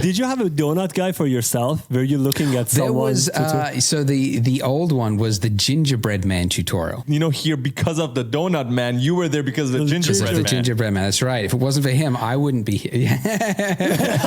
Did you have a donut guy for yourself? Were you looking at someone? There was, so the old one was the Gingerbreadman tutorial. You know, here, because of the donut man, you were there because of the gingerbread man. The Gingerbreadman, that's right. If it wasn't for him, I wouldn't be here.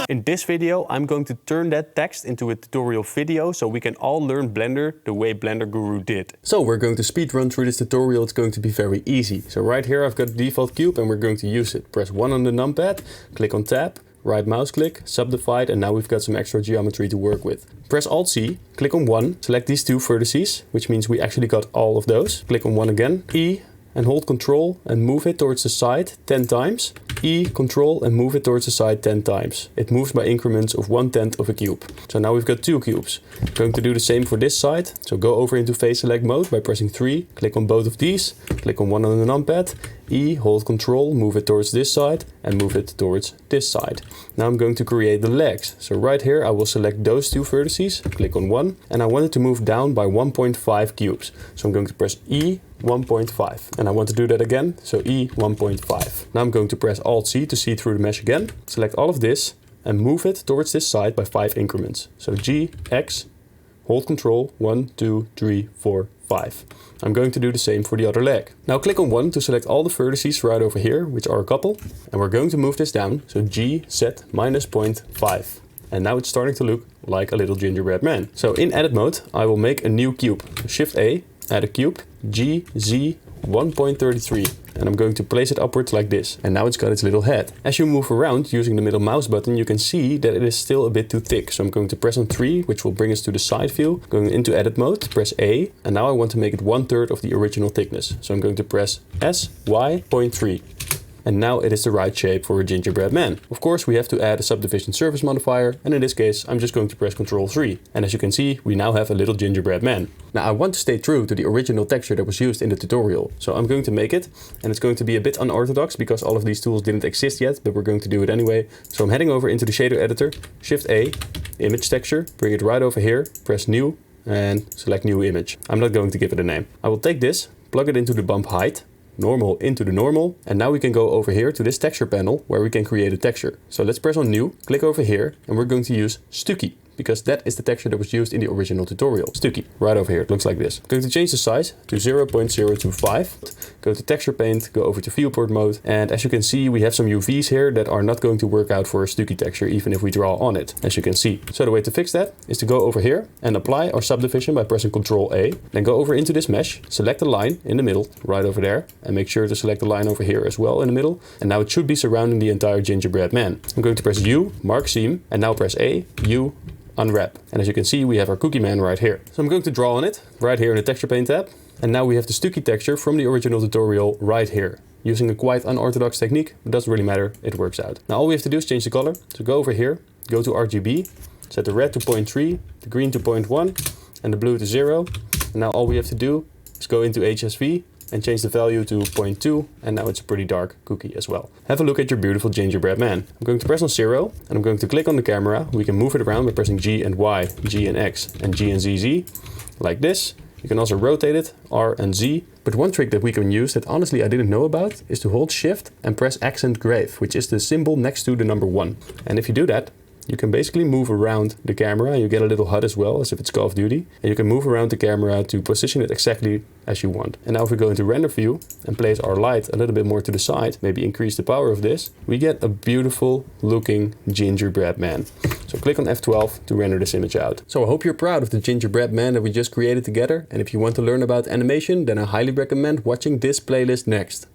In this video, I'm going to turn that text into a tutorial video so we can all learn Blender the way Blenderguru did. So we're going to speed run through this tutorial. It's going to be very easy. So right here, I've got a default cube and we're going to use it. Press 1 on the numpad, click on tab, right mouse click, subdivide, and now we've got some extra geometry to work with. Press Alt-C, click on 1, select these two vertices, which means we actually got all of those. Click on 1 again, E, and hold Control and move it towards the side 10 times. E, Control and move it towards the side 10 times. It moves by increments of 1/10 of a cube. So now we've got 2 cubes. I'm going to do the same for this side. So go over into face select mode by pressing 3, click on both of these, click on 1 on the numpad, E, hold Control, move it towards this side and move it towards this side. Now I'm going to create the legs. So right here I will select those two vertices, click on 1, and I want it to move down by 1.5 cubes. So I'm going to press E, 1.5, and I want to do that again, so E 1.5. Now I'm going to press Alt-C to see through the mesh again, select all of this and move it towards this side by 5 increments. So G, X, hold Control, 1, 2, 3, 4, 5. I'm going to do the same for the other leg. Now click on 1 to select all the vertices right over here, which are a couple, and we're going to move this down, so G, Z, minus 0.5. And now it's starting to look like a little gingerbread man. So in edit mode, I will make a new cube. Shift A, add a cube, G, Z, 1.33. And I'm going to place it upwards like this. And now it's got its little head. As you move around using the middle mouse button, you can see that it is still a bit too thick. So I'm going to press on 3, which will bring us to the side view. Going into edit mode, press A. And now I want to make it 1/3 of the original thickness. So I'm going to press S, Y, 0.3. And now it is the right shape for a gingerbread man. Of course, we have to add a subdivision surface modifier, and in this case, I'm just going to press Ctrl 3. And as you can see, we now have a little gingerbread man. Now I want to stay true to the original texture that was used in the tutorial. So I'm going to make it, and it's going to be a bit unorthodox because all of these tools didn't exist yet, but we're going to do it anyway. So I'm heading over into the shader editor, Shift A, image texture, bring it right over here, press new, and select new image. I'm not going to give it a name. I will take this, plug it into the bump height, normal into the normal, and now we can go over here to this texture panel where we can create a texture. So let's press on new, click over here, and we're going to use Stucky, because that is the texture that was used in the original tutorial. Stucky, right over here, it looks like this. I'm going to change the size to 0.025, go to texture paint, go over to viewport mode, and as you can see we have some UVs here that are not going to work out for a Stucky texture even if we draw on it, as you can see. So the way to fix that is to go over here and apply our subdivision by pressing Ctrl A, then go over into this mesh, select a line in the middle, right over there, and make sure to select the line over here as well in the middle, and now it should be surrounding the entire gingerbread man. I'm going to press U, mark seam, and now press A, U, unwrap. And as you can see, we have our cookie man right here. So I'm going to draw on it right here in the texture paint tab. And now we have the Stucky texture from the original tutorial right here. Using a quite unorthodox technique, but doesn't really matter, it works out. Now all we have to do is change the color. So go over here, go to RGB, set the red to 0.3, the green to 0.1, and the blue to 0. And now all we have to do is go into HSV and change the value to 0.2, and now it's a pretty dark cookie as well. Have a look at your beautiful gingerbread man. I'm going to press on 0, and I'm going to click on the camera. We can move it around by pressing G and Y, G and X, and G and ZZ, like this. You can also rotate it, R and Z. But one trick that we can use that honestly I didn't know about is to hold Shift and press accent grave, which is the symbol next to the number 1. And if you do that, you can basically move around the camera. You get a little HUD as well, as if it's Call of Duty. And you can move around the camera to position it exactly as you want. And now if we go into render view and place our light a little bit more to the side, maybe increase the power of this, we get a beautiful looking gingerbread man. So click on F12 to render this image out. So I hope you're proud of the gingerbread man that we just created together. And if you want to learn about animation, then I highly recommend watching this playlist next.